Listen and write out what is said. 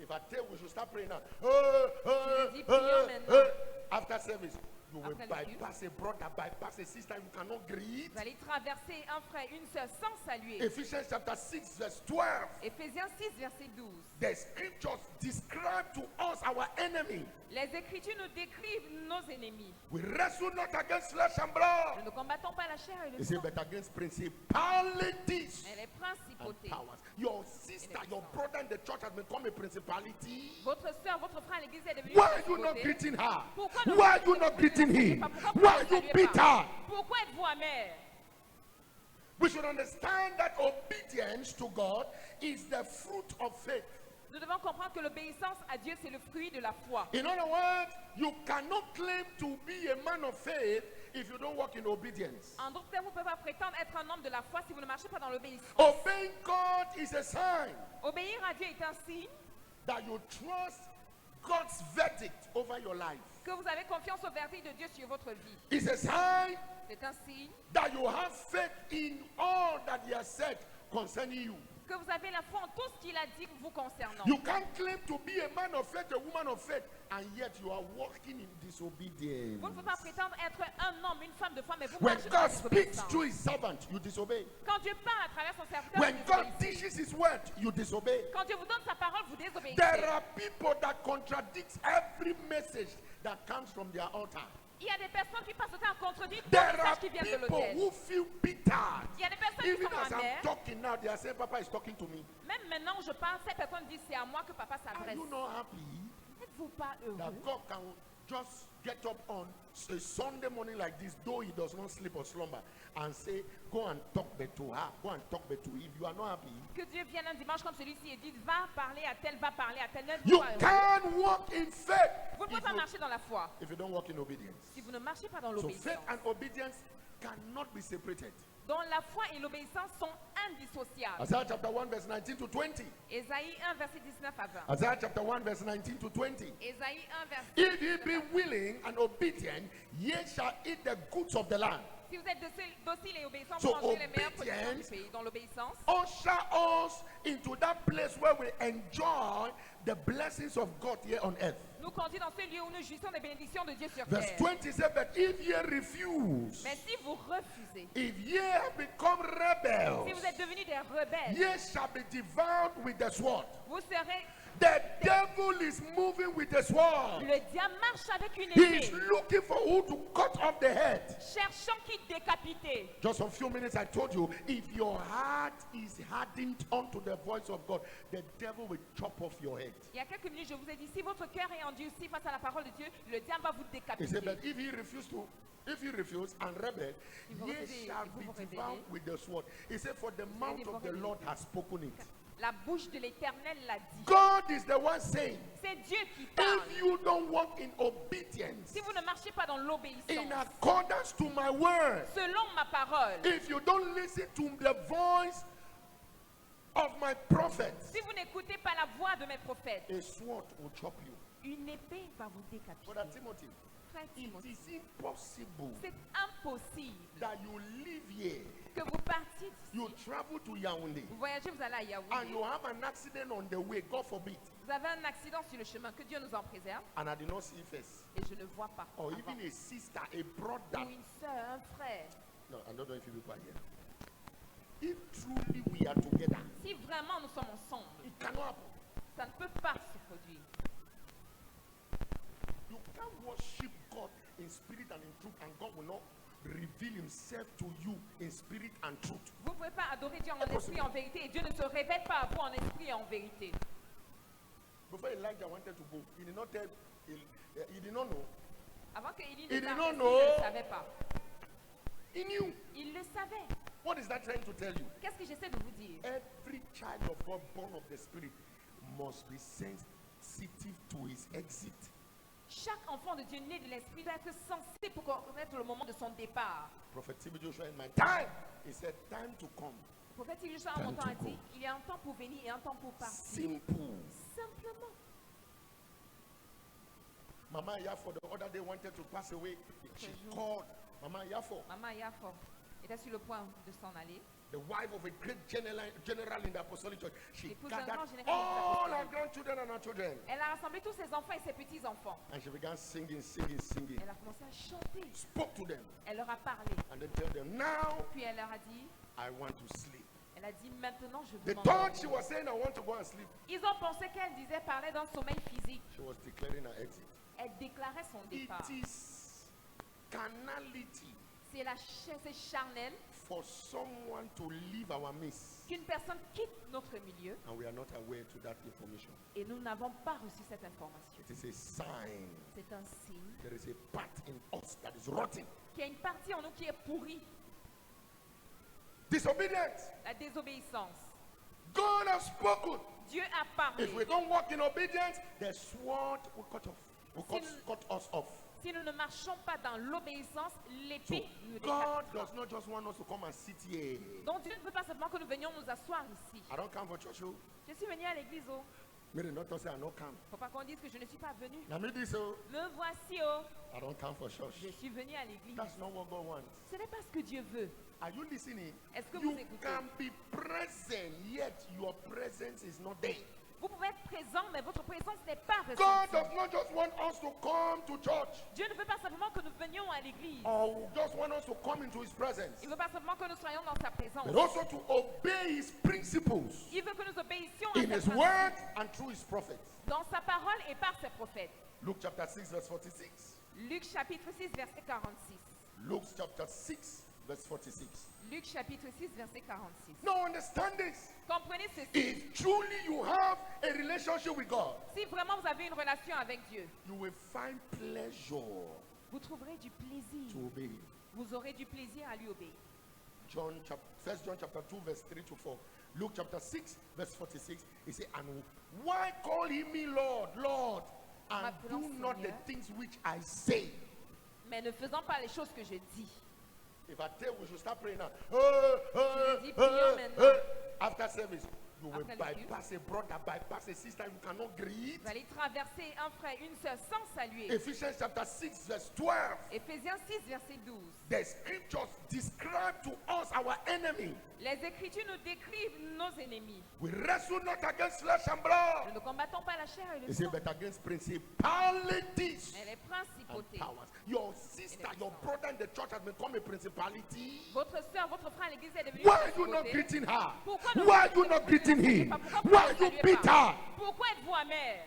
If I tell we should start praying now, dis prions maintenant. after service, you will Après le culte. bypass a brother, bypass a sister, you cannot greet. Vous allez traverser un frère, une sœur sans saluer. Ephesians chapter 6, verse 12. Éphésiens 6, verset 12. The scriptures describe to us our enemy. Les Écritures nous décrivent nos ennemis. We wrestle not against flesh and Nous blood. ne combattons pas la chair et le He said, sang, but against principalities mais les and principautés. powers. Your sister, your brother in the church has become a principality. Votre sœur, votre frère à l'église est devenu Why une are you not principauté. greeting her? Pourquoi ne Why are vous you not greeting him? Pourquoi vous Why ne are you saluez bitter? pas? Pourquoi êtes-vous amer? We should understand that obedience to God is the fruit of faith. Nous devons comprendre que l'obéissance à Dieu, c'est le fruit de la foi. In other words, you cannot claim to be a man of faith if you don't walk in obedience. En d'autres termes, vous ne pouvez pas prétendre être un homme de la foi si vous ne marchez pas dans l'obéissance. Obeying God is a sign Obéir à Dieu est un signe that you trust God's verdict over your life. que vous avez confiance au verdict de Dieu sur votre vie. It's a sign C'est un signe that you have faith in all that He has said concerning you. que vous avez la foi en tout ce qu'il a dit vous concernant. You can't claim to be a man of faith, a woman of faith, and yet you are walking in disobedience. Vous ne pouvez pas prétendre être un homme, une femme de foi, mais vous When marchez dans la God speaks désobéissance. through His servant, you disobey. Quand Dieu parle à travers son serviteur, When vous God désobéissez. teaches His word, you disobey. Quand Dieu vous donne sa parole, vous désobéissez. There are people that contradict every message that comes from their altar. Il y a des personnes qui passent le temps à contredire tous les There are messages qui viennent de people l'autel. who feel bitter. Il y a des personnes qui Even sont as I'm amères. talking now, they are saying, Papa is talking to me. Même maintenant où je parle, ces personnes disent c'est à moi que papa Are s'adresse. you not happy N'êtes-vous pas that heureux God can just get up on a Sunday morning like this, though He does not sleep or slumber, and say, go and talk back to her, go and talk back to him. If you are not happy, que Dieu vienne un dimanche comme celui-ci et dise va parler à tel, va parler à tel. N'êtes-vous you pas heureux? can't walk in faith Vous ne pouvez pas marcher dans la foi if you don't walk in obedience. si vous ne marchez pas dans So l'obéissance. faith and obedience cannot be separated. Donc la foi et l'obéissance sont indissociables. Isaiah chapter 1 verse 19 to 20. Ésaïe 1, verset 19 à 20. Isaiah chapter 1 verse 19 to 20. Ésaïe 1, verset If ye 19 be à 20. willing and obedient, ye shall eat the goods of the land. Si vous êtes docile et obéissant, So vous mangez les meilleures productions du obedience- pays. Dans l'obéissance, Usher us into that place where we enjoy the blessings of God here on earth. nous conduit dans ce lieu où nous jouissons des bénédictions de Dieu sur Verse terre. 20 says, but if ye refuse, Mais si vous refusez, if ye have become si rebels, vous êtes devenus des rebelles, ye shall be devoured with the sword. vous serez... The devil is moving with the sword. Le diable marche avec une He is épée, looking for who to cut off the head. cherchant qui décapiter. Just a few minutes I told you, if your heart is hardened unto the voice of God, the devil will chop off your head. Il y a quelques minutes, je vous ai dit, si votre cœur est endurci face à la parole de Dieu, le diable va vous He décapiter. said, but if you refuse and rebel, Si vous ye refusez, shall et vous be vous rebellez, devoured with the sword. He said, for the mouth of the Lord has spoken it. La bouche de l'Éternel l'a dit. God is the one saying, C'est Dieu qui parle. if you don't walk in obedience, Si vous ne marchez pas dans in l'obéissance, accordance to my word, selon ma parole, if you don't listen to the voice of my prophets, si vous n'écoutez pas la voix de mes prophètes, a sword will chop you. une épée va vous décapiter. Brother Timothy, Frère it Timothée, is impossible c'est impossible that you live here, que vous partiez you d'ici. travel to Yaoundé, Vous voyagez, vous allez à and Yaoundé. you have an accident on the way, God forbid, Vous avez un accident sur le chemin, que Dieu nous en préserve, and I did not see first, et je ne vois pas. or avant. even a sister, a brother. Ou une soeur, un frère. No, I don't know if you people are here. If truly we are together, Si vraiment nous sommes ensemble, it cannot happen. ça ne peut pas se produire. You can't worship God in spirit and in truth, and God will not reveal Himself to you in spirit and truth. Vous ne pouvez pas adorer Dieu en esprit et en vérité, et Dieu ne se révèle pas à vous en esprit et en vérité. Before Elijah wanted to go, he did not tell, he did not know. Avant que Élie He ne did parte, not il know. ne le savait pas. He knew. Il le savait. What is that trying to tell you? Qu'est-ce que j'essaie de vous dire? Every child of God born of the Spirit must be sensitive to His exit. Chaque enfant de Dieu né de l'esprit doit être sensible pour connaître le moment de son départ. Prophet T.B. Joshua in my time, he said, time to come. Le prophète Joshua en mon temps a dit, il y a un temps pour venir et un temps pour partir. Simple. Simplement. Mama Yafo the other day wanted to pass away. She Bonjour. called Mama Yafo. Maman Yafo était sur le point de s'en aller. the wife of a great general in the apostolic church, she L'épouse d'un gathered grand général des all her apostoliques. grandchildren and her children. Elle a rassemblé tous ses enfants et ses petits-enfants. And she began singing. Elle a commencé à chanter. Spoke to them Elle leur a parlé. and then tell them, now Puis elle leur a dit, I want to sleep. elle a dit, maintenant je They veux thought she m'endormir. was saying, I want to go and sleep. Ils ont pensé qu'elle disait parler d'un sommeil physique. She was declaring her exit. Elle déclarait son départ. It is carnality C'est c'est charnel for someone to leave our midst qu'une personne quitte notre milieu and we are not aware to that information. et nous n'avons pas reçu cette information. It is a sign C'est un signe there is a part in us that is rotten. qu'il y a une partie en nous qui est pourrie, Disobedience. la désobéissance. God has spoken. Dieu a parlé. If we don't walk in obedience, the sword will cut off. Will Si cut us off. Si nous ne marchons pas dans l'obéissance, So l'épée nous God décapitera. does not just want us to come and sit here. Donc Dieu ne veut pas simplement que nous venions nous asseoir ici. I don't come for church. Oh. Je suis venu à l'église, oh. May the not say I don't come. Faut pas qu'on dise que je ne suis pas venu. Now me this oh. Me voici, oh. I don't come for church. Je suis venu à l'église. That's not what God wants. Ce n'est pas ce que Dieu veut. Are you listening? Est-ce que You vous écoutez? can be present, yet your presence is not there. Vous pouvez être présent, mais votre présence n'est pas God ressentie. does not just want us to come to church Dieu ne veut pas simplement que nous venions à l'église. or just want us to come into His presence, Il ne veut pas simplement que nous soyons dans sa présence. but also to obey His principles Il veut que nous obéissions à in ses His principes, word and through His prophets. dans sa parole et par ses prophètes. Luke chapter 6, verse 46. Luc chapitre 6, verset 46. Luke chapter 6, verse 46. Luc chapitre 6, verset 46. Now understand this. Comprenez ceci. If truly you have a relationship with God, Si vraiment vous avez une relation avec Dieu, you will find pleasure vous trouverez du plaisir. to obey Him. Vous aurez du plaisir à lui obéir. 1 John chapter 2, verse 3 to 4. Luke chapter 6, verse 46. He said, and why call He me Lord, Lord, and do not the things which I say? Mais ne faisant pas les choses que je dis. If I tell we should start praying now, dis prions maintenant. after service, you will Après le culte. bypass a brother, bypass a sister, you cannot greet. Vous allez traverser un frère, une sœur sans saluer. Ephesians chapter 6, verse 12. Éphésiens 6, verset 12. The scriptures describe to us our enemy. Les Écritures nous décrivent nos ennemis. We wrestle not against flesh and Nous blood. ne combattons pas la chair et He le said, sang, but against principalities mais les and principautés. powers. Your sister, your brother in the church has become a principality. Votre sœur, votre frère à l'église est devenu Why une are you not principauté. greeting her? Pourquoi ne Why are vous you not greeting him? Pourquoi vous Why ne you saluez beat pas? her? Pourquoi êtes-vous amer?